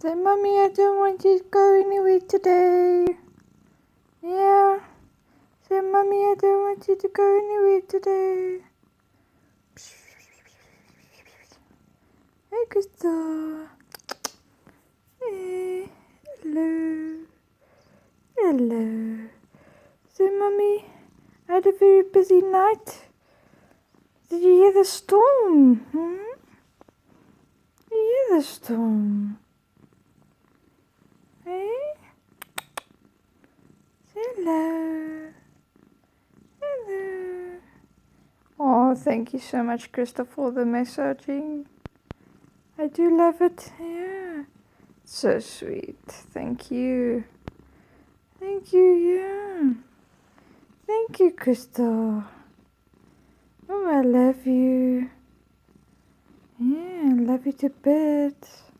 Say, Mommy, I don't want you to go anywhere today. Yeah. Say, Mommy, I don't want you to go anywhere today. Hey, Crystal. Hey. Hello. Hello. So, Mommy, I had a very busy night. Did you hear the storm? Did you hear the storm? Hey? Hello. Hello. Oh, thank you so much, Krista, for the messaging. I do love it. Yeah. So sweet. Thank you. Thank you, yeah. Thank you, Krista. Oh, I love you. Yeah, I love you to bits.